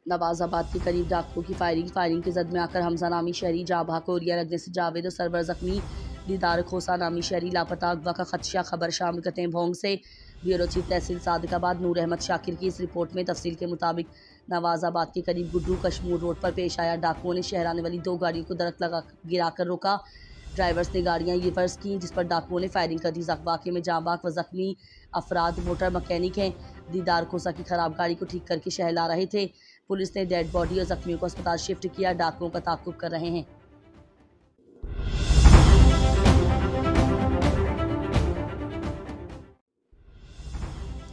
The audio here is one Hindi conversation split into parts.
नवाजाबाद के करीब डाकुओं की फायरिंग की जद में आकर हमजा नामी शहरी जाँ भाग को उरिया लगने से जावेद और सरवर जख्मी। दीदार खोसा नामी शहरी लापता, अगवा का खदशा। खबर शामिल करते हैं भोंग से। ब्यूरो चीफ तहसील सादिकाबाद नूर अहमद शाकिर की इस रिपोर्ट में तफसील के मुताबिक नवाजाबाद के करीब गुड्डू कश्मूर रोड पर पेश आया। डाकुओं ने शहर आने वाली 2 गाड़ियों को दरख्त लगा गिराकर रोका। ड्राइवर्स ने गाड़ियां रिवर्स की, जिस पर डाकुओं ने फायरिंग कर दी। वाक़े में जाँ बाग व जख्मी अफराद मोटर मैकेनिक हैं। दीदार खोसा की खराब गाड़ी को ठीक करके शहर ला रहे थे। पुलिस ने डेड बॉडी और जख्मियों को अस्पताल शिफ्ट किया। डाकुओं का ताक़ुब कर रहे हैं।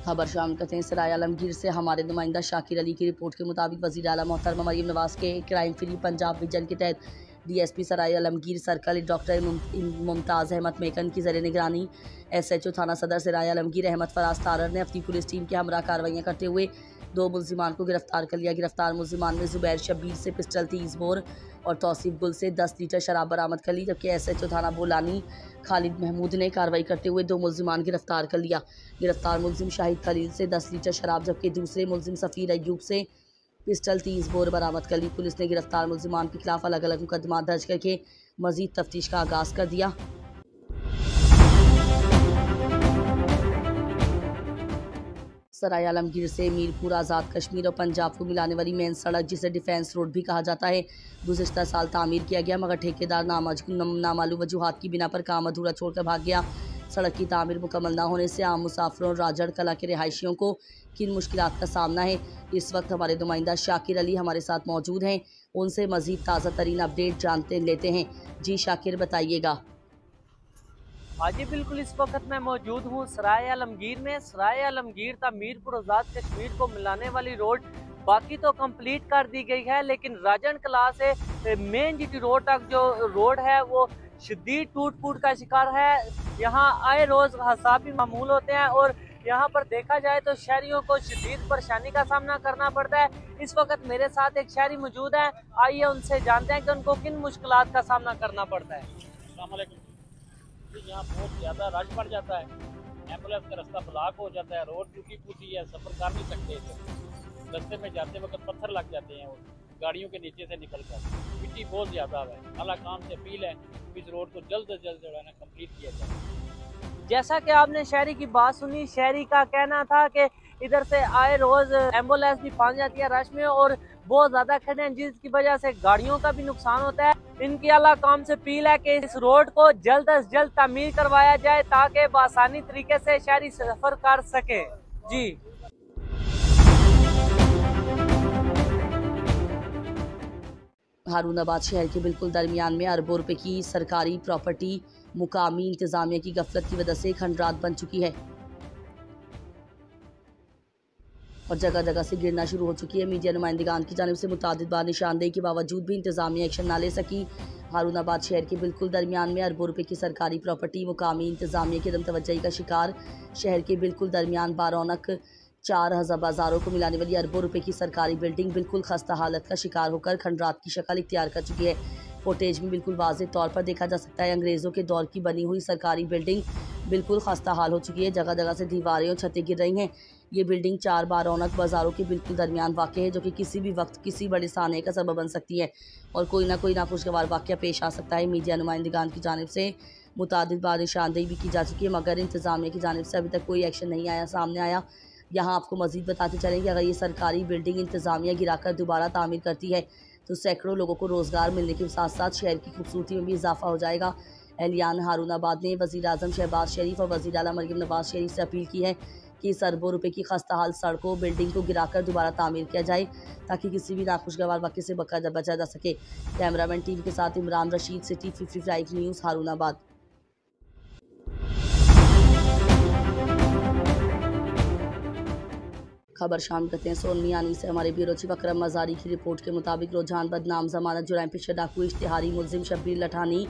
खबर शामिल करते हैं सराय आलमगीर से। हमारे नुमाइंदा शाकिर अली की रिपोर्ट के मुताबिक वज़ीर आला मोहतरमा मरीम नवाज़ के क्राइम फ्री पंजाब विजन के तहत DSP सराय आलमगीर सर्कल डॉक्टर मुमताज़ अहमद मेकन की ज़र निगरानी SHO थाना सदर सराय आलमगीर अहमद फराज तारर ने अपनी पुलिस टीम के हमरा कार्रवाइयाँ करते हुए 2 मुल्जिमान को गिरफ्तार कर लिया। गिरफ्तार मुल्जिमान में ज़ुबैर शब्बीर से पिस्टल 30 बोर और तौसीफ गुल से 10 लीटर शराब बरामद कर ली, जबकि SHO थाना बोलानी खालिद महमूद ने कार्रवाई करते हुए 2 मुल्जिमान गिरफ्तार कर लिया। गिरफ्तार मुल्जिम शाहिद खलील से 10 लीटर शराब, जबकि दूसरे मुल्जिम सफ़ीर अयूब से पिस्टल 30 बोर बरामद कर ली। पुलिस ने गिरफ्तार मुल्जिमान के खिलाफ अलग अलग मुकदमा दर्ज करके मजीद तफ्तीश का आगाज़ कर दिया। सराय आलमगीर से मीरपुर आज़ाद कश्मीर और पंजाब को मिलाने वाली मेन सड़क, जिसे डिफेंस रोड भी कहा जाता है, गुज़िश्ता साल तामीर किया गया, मगर ठेकेदार नामालूम वजूहात की बिना पर काम अधूरा छोड़कर भाग गया। सड़क की तामीर मुकम्मल न होने से आम मुसाफिरों और राजड़ कला के रिहायशियों को किन मुश्किलात का सामना है। इस वक्त हमारे नुमाइंदा शाकिर अली हमारे साथ मौजूद हैं। उनसे मज़ीद ताज़ा तरीन अपडेट जानते लेते हैं। जी शाकिर, बताइएगा। हाँ जी बिल्कुल, इस वक्त मैं मौजूद हूँ सराय आलमगीर में। सराय आलमगीर था मीरपुर आज़ाद कश्मीर को मिलाने वाली रोड बाकी तो कंप्लीट कर दी गई है, लेकिन राजन कला से मेन GT रोड तक जो रोड है वो शदीद टूट फूट का शिकार है। यहाँ आए रोज हादसा भी मामूल होते हैं और यहाँ पर देखा जाए तो शहरियों को शदीद परेशानी का सामना करना पड़ता है। इस वक्त मेरे साथ एक शहरी मौजूद है, आइए उनसे जानते हैं कि उनको किन मुश्किलात का सामना करना पड़ता है। यहाँ बहुत ज़्यादा रश बढ़ जाता है, एम्बुलेंस का रास्ता ब्लॉक हो जाता है, रोड टूटी फूटी है, सफ़र कर नहीं सकते थे। रास्ते में जाते वक्त पत्थर लग जाते हैं और गाड़ियों के नीचे से निकल कर मिट्टी बहुत ज़्यादा है। अल्लाह काम से अपील है इस रोड को जल्द से जल्द जो है ना कम्प्लीट किया जाए। जैसा कि आपने शहरी की बात सुनी, शहरी का कहना था कि इधर से आए रोज एम्बुलेंस भी फंस जाती है रश में और बहुत ज्यादा खड़े हैं, जिसकी वजह से गाड़ियों का भी नुकसान होता है। इनकी अल्लाह काम से अपील है कि इस रोड को जल्द से जल्द तामीर करवाया जाए ताकि आसानी तरीके से शहरी सफर कर सके। जी हारूनाबाद शहर के बिल्कुल दरमियान में अरबों रुपए की सरकारी प्रॉपर्टी मुकामी इंतजामिया की गफलत की वजह से खंडरात बन चुकी है और जगह जगह से गिरना शुरू हो चुकी है। मीडिया नुमाइंदगान की जानिब से मुतादिद बार निशानदेही के बावजूद भी इंतजामिया एक्शन न ले सकी। हारूनाबाद शहर के बिल्कुल दरमियान में अरबों रुपए की सरकारी प्रॉपर्टी मुकामी इंतजामिया की अदम तवज्जोही का शिकार शहर के बिल्कुल दरमियान बारौनक 4 हज़ार बाज़ारों को मिलाने वाली अरबों रुपए की सरकारी बिल्डिंग बिल्कुल खस्ता हालत का शिकार होकर खंडरात की शक्ल इख्तियार कर चुकी है। फुटेज में बिल्कुल वाज़ेह तौर पर देखा जा सकता है अंग्रेज़ों के दौर की बनी हुई सरकारी बिल्डिंग बिल्कुल खस्ता हाल हो चुकी है। जगह जगह से दीवारें और छतें गिर रही हैं। ये बिल्डिंग 4 बारौनक बाज़ारों के बिल्कुल दरमियान वाक़ है, जो कि किसी भी वक्त किसी बड़े साने का सबब बन सकती है और कोई ना खुशगवार वाक़या पेश आ सकता है। मीडिया नुमाइंदगान की जानिब से मुतादिद बार निशानदेही भी की जा चुकी है, मगर इंतजामिया की जानिब से अभी तक कोई एक्शन नहीं सामने आया। यहाँ आपको मज़ीद बताते चलें कि अगर ये सरकारी बिल्डिंग इंतजामिया गिराकर दोबारा तामीर करती है तो सैकड़ों लोगों को रोज़गार मिलने के साथ साथ शहर की खूबसूरती में भी इजाफा हो जाएगा। एहलियान हारूनाबाद ने वज़ीर आज़म शहबाज शरीफ और वज़ीर आला मरीम नवाज़ शरीफ से अपील की है कि इस अरबों रुपए की खस्ता हाल सड़कों बिल्डिंग को गिराकर दोबारा तामीर किया जाए ताकि किसी भी नाखुशगवार वाक़े से बचा जा सके। कैमरामैन टीम के साथ इमरान रशीद, सिटी 55 न्यूज़, हारूनाबाद। खबर शामिल करते हैं सोन मियानी से। हमारे ब्यूरो चीफ अकरम मज़ारी की रिपोर्ट के मुताबिक रुझान बदनाम जमानत जुराइम पेशा डाकू इश्तिहारी मुल्जिम शब्बीर लठानी,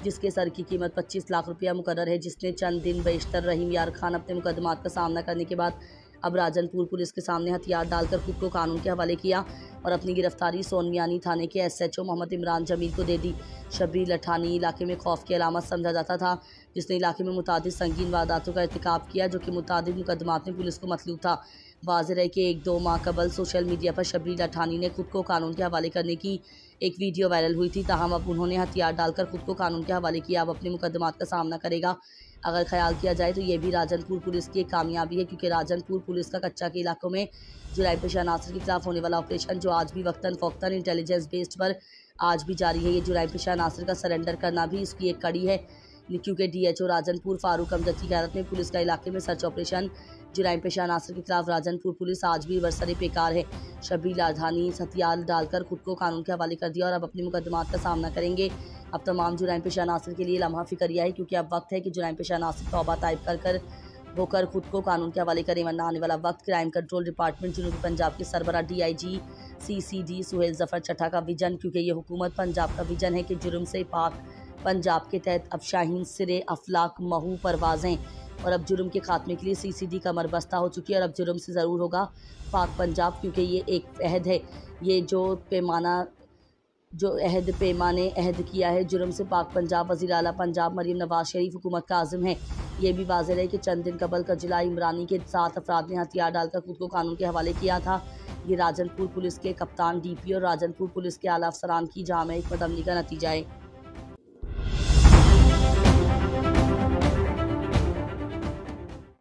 जिसके सर की कीमत 25 लाख रुपया मुकर्रर है, जिसने चंद दिन बेशतर रहीम यार खान अपने मुकदमात का सामना करने के बाद अब राजनपुर पुलिस के सामने हथियार डालकर खुद को कानून के हवाले किया और अपनी गिरफ्तारी सोन मियानी थाने के SHO मोहम्मद इमरान जमील को दे दी। शब्बीर लठानी इलाके में खौफ की अलामत समझा जाता था, जिसने इलाके में मुतादिद संगीन वारदातों का इर्तिकाब किया, जो कि मुतादिद मुकदमात में पुलिस को मतलूब था। वाज़ेह है कि 1-2 माह कबल सोशल मीडिया पर शब्बीर लाठानी ने खुद को कानून के हवाले करने की एक वीडियो वायरल हुई थी, ताहम अब उन्होंने हथियार डालकर खुद को कानून के हवाले किया। अब अपने मुकदमात का सामना करेगा। अगर ख्याल किया जाए तो ये भी राजनपुर पुलिस की एक कामयाबी है, क्योंकि राजनपुर पुलिस का कच्चा के इलाकों में जुराइम पेशा अनासर के खिलाफ होने वाला ऑपरेशन, जो आज भी वक्तन फ़ौक्तन इंटेलिजेंस बेस्ड पर आज भी जारी है, ये जुराइम पेशा अनासर का सरेंडर करना भी इसकी एक कड़ी है। क्योंकि DHO राजनपुर फारूक अमजद की क़यादत में पुलिस का इलाके में सर्च ऑपरेशन जुराइम पेशा अनासर के खिलाफ राजनपुर पुलिस आज भी बरसरे बेकार है। शब्बीर लाठानी हथियार डालकर खुद को कानून के हवाले कर दिया और अब अपने मुकदमात का सामना करेंगे। अब तमाम जुराइम पेशा अनासर के लिए लम्हा फिक्रिया है, क्योंकि अब वक्त है कि जुराइम पेशा अनासर तौबा ताइब कर होकर खुद को कानून के हवाले करें, वरना आने वाला वक्त क्राइम कंट्रोल डिपार्टमेंट जनूबी पंजाब के सरबराह DIG CCD सुहेल जफर चट्टा का विजन, क्योंकि ये हुकूमत पंजाब का विजन है कि जुर्म से पाक पंजाब के तहत अब शाहीन सिरे अफलाक महू परवाज़ें, और अब जुर्म के खात्मे के लिए CCD कमर बस्ता हो चुकी है। और अब जुर्म से ज़रूर होगा पाक पंजाब, क्योंकि ये एक अहद है, ये जो अहद किया है जुर्म से पाक पंजाब। वज़ीर आला पंजाब मरीम नवाज शरीफ हुकूमत का आज़म है। ये भी वाज़ेह है कि चंद दिन कबल कजला इमरानी के 7 अफराद ने हथियार डालकर खुद को कानून के हवाले किया था। ये राजनपुर पुलिस के कप्तान DP और राजनपुर पुलिस के आला अफसरान की जाम हिकमत अमली का नतीजा है।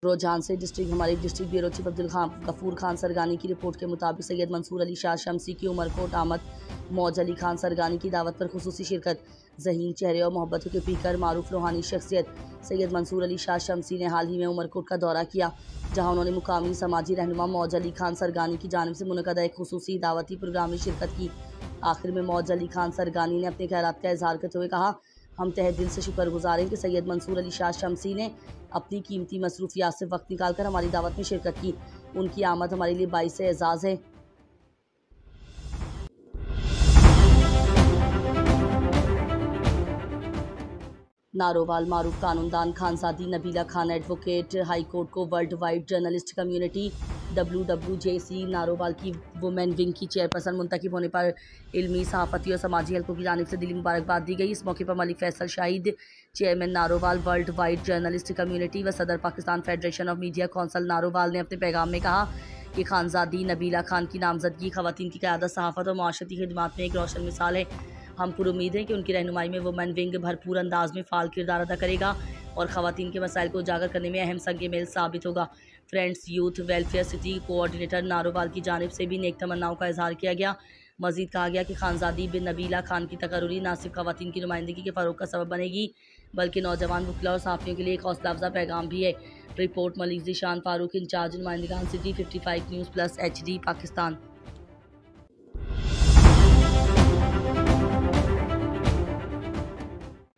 रुझान से हमारे district bureau chief Abdul Ghafoor Khan Sargani की रिपोर्ट के मुताबिक सैयद मंसूर अली शाह शमसी की उमरकोट आमद, मौज अली खान सरगानी की दावत पर खुसूसी शिरकत, ज़हीन चेहरे और मोहब्बतों के पीकर मारूफ रूहानी शख्सियत सैयद मंसूर अली शाह शमसी ने हाल ही में उमरकोट का दौरा किया, जहां उन्होंने मुकामी समाजी रहनुमा मौज अली खान सरगानी की जानिब से मुनक़दा एक खुसूसी दावती प्रोग्राम में शिरकत की। आखिर में मौज अली खान सरगानी ने अपने ख़ैरात का इजहार करते हुए कहा, हम तहे दिल से शुक्रगुजार हैं कि सैयद मंसूर अली शाह शमसी ने अपनी कीमती मसरूफियात से वक्त निकालकर हमारी दावत में शिरकत की। उनकी आमद हमारे लिए बाइस एजाज़ है। नारोवाल मारूफ कानूनदान Khanzadi Nabila Khan advocate high court को world wide journalist community WWJC Narowal की वुमेन विंग की चेयरपर्सन मुंतखब होने पर इल्मी, सहाफ़ती और समाजी हल्कों की जानिब से दिली मुबारकबाद दी गई। इस मौके पर Malik Faisal Shahid, chairman Narowal world wide journalist community व सदर Pakistan federation of media council Narowal ने अपने पैगाम में कहा कि खानजादी नबीला खान की नामजदगी ख़वातीन की क़यादत, सहाफ़त और माशरती खिदमात में एक रोशन मिसाल है। हम पुरुमीद हैं कि उनकी रहनुमाई में वुमेन विंग भरपूर अंदाज में फ़ाल किरदार अदा करेगा और ख़वातीन के मसाइल को उजागर करने में अहम संग मेल साबित होगा। Friends youth welfare city coordinator Narowal की जानिब से भी नेक तमन्नाओं का इजहार किया गया। मज़ीद कहा गया कि खानजादी बिन नबीला खान की तकर्रुरी न सिर्फ ख़वातीन की नुमाइंदगी के फ़रोग़ का सबब बनेगी, बल्कि नौजवान वकीला और सहाफ़ियों के लिए एक हौसला अफ़ज़ा पैगाम भी है। रिपोर्ट मलिक ज़ीशान फ़ारूक, इंचार्ज नुमाइंदगान city, 55 news plus HD Pakistan.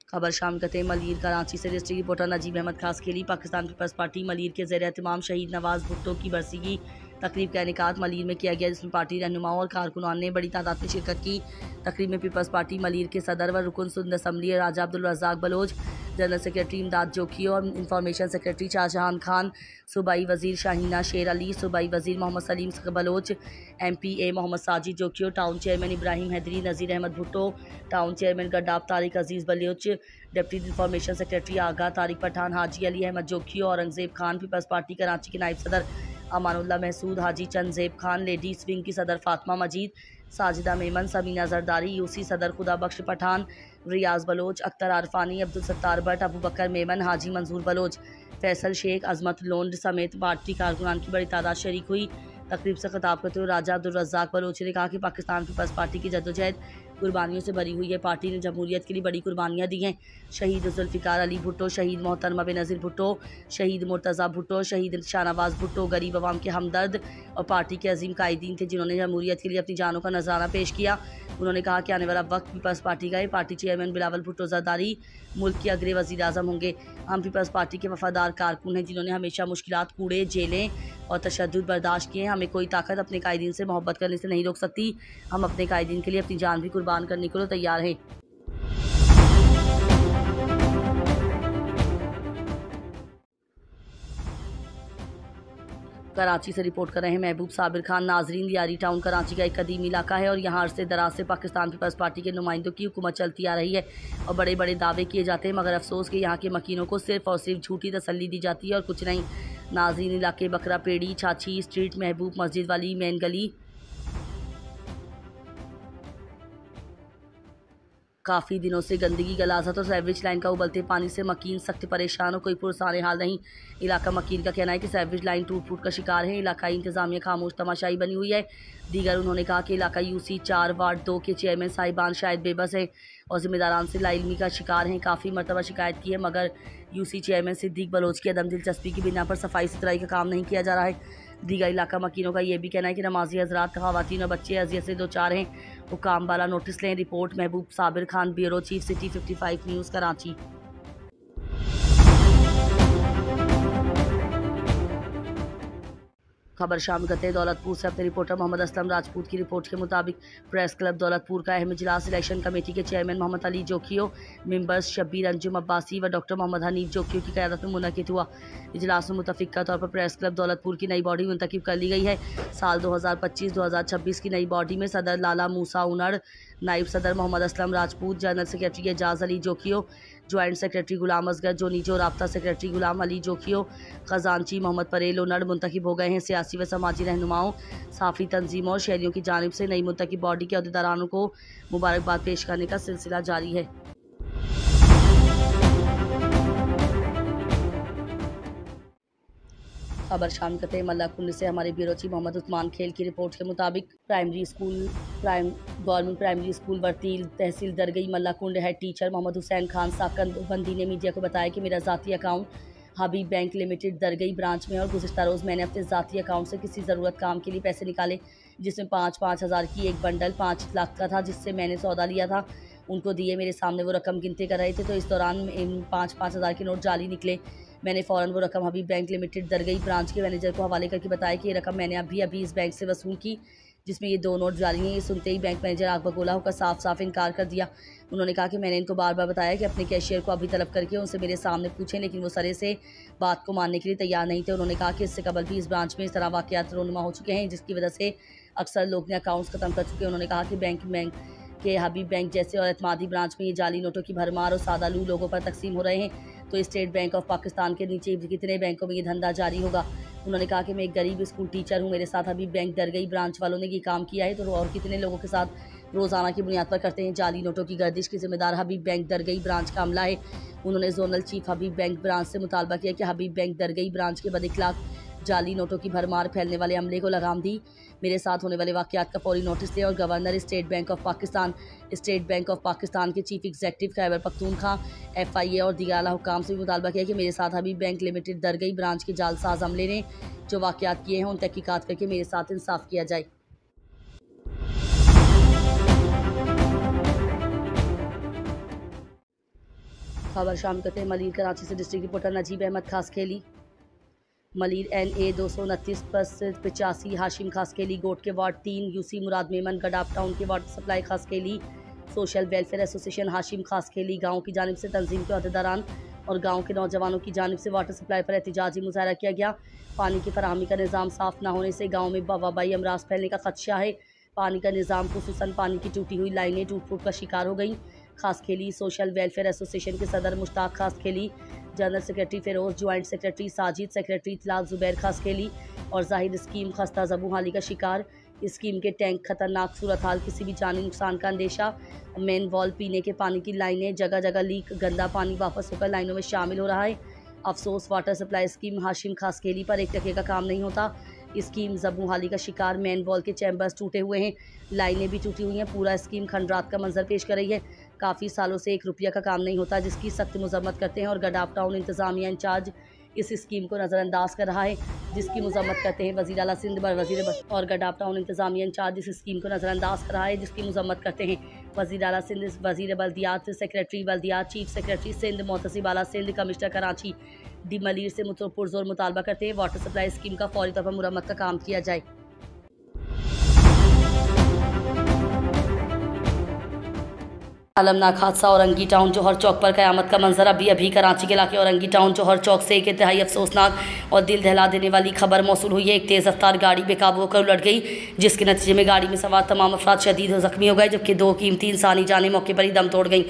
खबर शाम कते मलीर कराची से डिस्ट्रिक्ट रिपोर्टर नजीब अहमद खास खेली। पाकिस्तान पीपल्स पार्टी मलीर के ज़ेर एहतमाम शहीद नवाज भुट्टो की बरसी की तकरीब का इनेकाद मलीर में किया गया, जिसमें पार्टी रहनुमाओं और कारकुनान ने बड़ी तादाद में शिरकत की। तकरीब में पीपल्स पार्टी मलीर के सदर व रुकन सुंद assembly Raja Abdul Razzaq Baloch, general secretary Imdad Joki और इंफॉर्मेशन सेक्रेटरी शाहजहान खान, सूबाई वज़ीर शाहीना शेर अली, सूबाई वज़ीर मोहम्मद सलीम बलोच, MPA मोहम्मद साजिद जोकी और टाउन चेयरमैन इब्राहिम हैदरी, नज़ीर अहमद भुट्टो, टाउन चेयरमैन गड्डाब तारिक अजीज़ बलोच, डिप्टी इंफॉर्मेशन सेक्रेटरी आगा तारिक पठान, हाजी अली अहमद जोकी और औरंगज़ेब खान, पीपल्स पार्टी कराची के नायब सदर अमानुल्लाह महसूद, हाजी चंदजेब खान, लेडीज़ विंग की सदर फातिमा मजीद, साजिदा मेमन, समीना जरदारी, UC सदर खुदा बख्श पठान, रियाज बलोच, अख्तर आरफानी, अब्दुल सत्तार भट्ट, अबू बकर मेमन, हाजी मंजूर बलोच, फैसल शेख, अजमत लोंड समेत पार्टी कारकुनान की बड़ी तादाद शरीक हुई। तकरीब से खिताब करते हुए राजा अब्दुल रज़ाक बलोच ने कहा कि पाकिस्तान पीपल्स पार्टी की जद्दोजहद कुर्बानियों से भरी हुई है। पार्टी ने जमहूरियत के लिए बड़ी कुर्बानियाँ दी हैं। शहीद जुल्फ़िकार अली भुट्टो, शहीद मोहतरमा बेनज़ीर भुट्टो, शहीद मुर्तज़ा भुट्टो, शहीद शाहनवाज भुट्टो गरीब अवाम के हमदर्द और पार्टी के अजीम कायदीन थे, जिन्होंने जमहूरियत के लिए अपनी जानों का नजराना पेश किया। उन्होंने कहा कि आने वाला वक्त पीपल्स पार्टी का है। पार्टी चेयरमैन बिलावल भुट्टो ज़रदारी मुल्क के अगले वज़ीर आज़म होंगे। हम पीपल्स पार्टी के वफादार कारकुन हैं, जिन्होंने हमेशा मुश्किलात, कूड़े, जेलें और तशद्दुद बर्दाश्त किए हैं। हमें कोई ताकत अपने कायदीन से मोहब्बत करने से नहीं रोक सकती। हम अपने कायदीन के लिए अपनी जान भी कुर्बान करने को तैयार हैं। कराची से रिपोर्ट कर रहे हैं महबूब साबिर खान। नाजरीन, यारी टाउन कराची का एक कदीम इलाका है और यहाँ अरसे दराज से पाकिस्तान पीपल्स पार्टी के नुमाइंदों की हुकूमत चलती आ रही है और बड़े बड़े दावे किए जाते हैं, मगर अफसोस कि यहाँ के मकीनों को सिर्फ और सिर्फ झूठी तसल्ली दी जाती है और कुछ नहीं। नाजीन इलाके बकरा पेड़ी छाछी स्ट्रीट महबूब मस्जिद वाली मेन गली काफ़ी दिनों से गंदगी गलाजत और सैवरेज लाइन का उबलते पानी से मकीन सख्त परेशान और कोई पुरसाने हाल नहीं। इलाका मकीन का कहना है कि सैवरेज लाइन टूट फूट का शिकार है। इलाकाई इंतजामिया खामोश तमाशाई बनी हुई है। दीगर उन्होंने कहा कि इलाका यूसी 4 वार्ड 2 के चेयरमैन साहिबान शायद बेबस है और जिम्मेदारान से लाइलमी का शिकार हैं। काफ़ी मरतबा शिकायत की है मगर यूसी चेयरमैन सिद्दीक बलोच की अदम दिलचस्पी की बिना पर सफाई सुथराई का काम नहीं किया जा रहा है। दीगर इलाका मकीनों का यह भी कहना है कि नमाजी हजरात ख़वातीन और बच्चे अजियत से 2-4 हैं। वो काम वाला नोटिस लें। रिपोर्ट महबूब Sabir Khan, bureau chief, city 55 news, Karachi. खबर शाम करते हैं दौलतपुर से। अपने रिपोर्टर मोहम्मद असलम राजपूत की रिपोर्ट के मुताबिक प्रेस क्लब दौलतपुर का अहम इजलास इलेक्शन कमेटी के चेयरमैन मोहम्मद अली जोखियो, मेंबर्स शब्बीर अंजुम अब्बासी व डॉक्टर मोहम्मद हनीफ जोखियो की क़यादत में मुनक़िद हुआ। इजलास में मुतफ़िक़ा तौर पर प्रेस क्लब दौलतपुर की नई बॉडी मुंतखब कर ली गई है। साल 2025-2026 की नई बॉडी में सदर लाला मूसा उनड़, नायब सदर Mohammad Aslam Rajput, general secretary Ejaz Ali Jokhio, joint secretary Ghulam Asghar Junejo, राब्ता सेक्रेटरी गुलाम अली जोखियो, खजानची मोहम्मद परेल उनड़ मुंतखब हो गए हैं। सियासी व समाजी रहनुमाओं, साफ़ी तंजीमों और शहरियों की जानिब से नई मुंतखब बॉडी के अहदेदारानों को मुबारकबाद पेश करने का सिलसिला जारी है। खबर शाम करते हैं मल्ला कुंड से। हमारे ब्यूरो चीफ मोहम्मद उस्मान खेल की रिपोर्ट के मुताबिक गवर्नमेंट प्राइमरी स्कूल वर्तील तहसील दरगई मल्ला कुंड हेड टीचर मोहम्मद हुसैन खान साकंदबंदी ने मीडिया को बताया कि मेरा ज़ाती अकाउंट हबीब बैंक लिमिटेड दरगई ब्रांच में और गुज़िश्ता रोज़ मैंने अपने ज़ाती अकाउंट से किसी ज़रूरत काम के लिए पैसे निकाले, जिसमें 5-5 हज़ार की एक बंडल 5 लाख का था, जिससे मैंने सौदा लिया था। उनको दिए, मेरे सामने वो रकम गिनते कर रहे थे तो इस दौरान 5-5 हज़ार के नोट जाली निकले। मैंने फ़ौरन वो रकम हबीब बैंक लिमिटेड दरगई ब्रांच के मैनेजर को हवाले करके बताया कि ये रकम मैंने अभी इस बैंक से वसूल की, जिसमें ये 2 नोट जाली हैं। ये सुनते ही बैंक मैनेजर आग बगोला होकर साफ इनकार कर दिया। उन्होंने कहा कि मैंने इनको बार बार बताया कि अपने कैशियर को अभी तलब करके उनसे मेरे सामने पूछें, लेकिन वो सरे से बात को मानने के लिए तैयार नहीं थे। उन्होंने कहा कि इससे कबल भी इस ब्रांच में इस तरह वाक़यात रोनुमा हो चुके हैं, जिसकी वजह से अक्सर लोग ने अकाउंट्स ख़त्म कर चुके हैं। उन्होंने कहा कि बैंक के हबीब बैंक जैसे और एतमादी ब्रांच में ये जाली नोटों की भरमार और सादालू लोगों पर तकसीम हो रहे हैं, तो स्टेट बैंक ऑफ पाकिस्तान के नीचे कितने बैंकों में ये धंधा जारी होगा। उन्होंने कहा कि मैं एक गरीब स्कूल टीचर हूँ, मेरे साथ हबीब बैंक दरगई ब्रांच वालों ने ये काम किया है, तो और कितने लोगों के साथ रोज़ाना की बुनियाद पर करते हैं। जाली नोटों की गर्दिश की जिम्मेदार हबीब बैंक दरगई ब्रांच का अमला है। उन्होंने जोनल चीफ हबीब बैंक ब्रांच से मुतालबा किया कि हबीब बैंक दरगई ब्रांच के बदइखलाक जाली नोटों की भरमार फैलने वाले अमले को लगाम दी, मेरे साथ होने वाले वाक़यात का फौरी नोटिस ले और governor State Bank of Pakistan के chief executive Khyber Pakhtunkhwa FIA और दीगर आला हुक्काम से भी मुतालबा किया कि मेरे साथ हबीब बैंक लिमिटेड दरगई ब्रांच के जालसाज अमले ने जो वाक़यात किए हैं उन तहकीकात करके मेरे साथ इंसाफ किया जाए। खबर शाम करते हैं मलीर कराची से। District reporter Najeeb Ahmed Khaskheli. Malir NA 229/85 Hashim Khaskheli गोट के ward 3 UC Murad Memon Gadap town के water supply Khaskheli social welfare association Hashim Khaskheli गाँव की जानिब से तंजीम के अहदेदारान और गाँव के नौजवानों की जानिब से वाटर सप्लाई पर एहतजाजी मुजाहरा किया गया। पानी की फराहमी का निज़ाम साफ़ न होने से गाँव में वबाई अमराज फैलने का खदशा है। पानी का निज़ाम खुसूसन पानी की टूटी हुई लाइनें टूट फूट का शिकार हो गई। खासखेली सोशल वेलफेयर एसोसिएशन के सदर Mushtaq Khaskheli, general secretary Feroz, joint secretary Sajid, secretary इतलाक ज़ुबैर खासखेली और जाहिद स्कीम खस्ता ज़बू हाली का शिकार। स्कीम के टैंक खतरनाक सूरत हाल, किसी भी जानी नुकसान का अंदेशा। मेन वॉल, पीने के पानी की लाइनें जगह जगह लीक, गंदा पानी वापस होकर लाइनों में शामिल हो रहा है। अफसोस वाटर सप्लाई स्कीम हाशिम खासखेली पर 1 टके का काम नहीं होता। स्कीम ज़बू हाली का शिकार, मेन वॉल के चैम्बर्स टूटे हुए हैं, लाइनें भी टूटी हुई हैं, पूरा स्कीम खंडरात का मंजर पेश कर रही है। काफ़ी सालों से 1 रुपया का काम नहीं होता, जिसकी सख्त मजम्मत करते हैं और गडाप टाउन इंतज़ामिया इंचार्ज इस स्कीम को नज़रअंदाज कर रहा है, जिसकी मजम्मत करते हैं वज़ीर आला सिंध और गडाप टाउन इंतज़ामिया इंचार्ज इस स्कीम को नज़रअंदाज कर रहा है, जिसकी मजम्मत करते हैं वज़ीर आला सिंध, वज़ीर बल्दियात, secretary बल्दियात, chief secretary Sindh, Mohtasib आला सिंध, कमिश्नर कराची डी मलीर से पुरजोर मुतालबा करते हैं वाटर सप्लाई स्कीम का फौरी तौर पर मुरम्मत का काम किया जाए। आलमनाक हादसा औरंगी टाउन जौहर चौक पर कयामत का मंजर। अभी कराची के इलाके औरंगी टाउन जौहर चौक से एक इंतहाई अफसोसनाक और दिल दहला देने वाली खबर मौसूल हुई है। एक तेज़ रफ्तार गाड़ी बेकाबू होकर उलट गई, जिसके नतीजे में गाड़ी में सवार तमाम अफराद शदीद जख्मी हो गए, जबकि 2 कीमती इंसानी जानें मौके पर ही दम तोड़ गईं।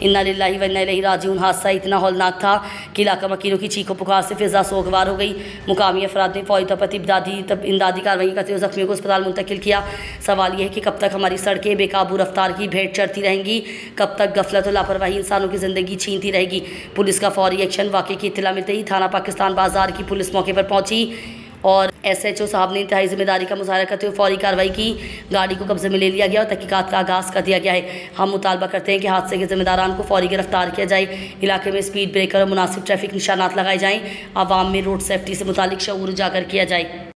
इन्ना लिल्लाहि व इन्ना इलैहि राजिऊन। हादसा इतना हौलनाक था कि इलाका मकीनों की चीखों पुकार से फिजा सोगवार हो गई। मुकामी अफराद ने फौरी तौर पर इमदादी कार्रवाई करते हुए जख्मियों को अस्पताल मुंतकिल किया। सवाल यह है कि कब तक हमारी सड़कें बेकाबू रफ्तार की भेंट चढ़ती रहेंगी, कब तक गफलत और लापरवाही इंसानों की ज़िंदगी छीनती रहेगी। पुलिस का फौरी एक्शन। वाक़े की इत्तला मिलते ही थाना पाकिस्तान बाजार की पुलिस मौके पर पहुंची और SHO साहब ने इंतहाई जिम्मेदारी का मुजाहरा करते हुए फौरी कार्रवाई की। गाड़ी को कब्जे में ले लिया गया और तहकीकात का आगाज़ कर दिया गया है। हम मुतालबा करते हैं कि हादसे के जिम्मेदारान को फौरी गिरफ्तार किया जाए। इलाके में स्पीड ब्रेकर और मुनासिब ट्रैफिक निशानात लगाए जाएँ। आवाम में रोड सेफ्टी से मुतालिक शऊर उजागर किया जाए।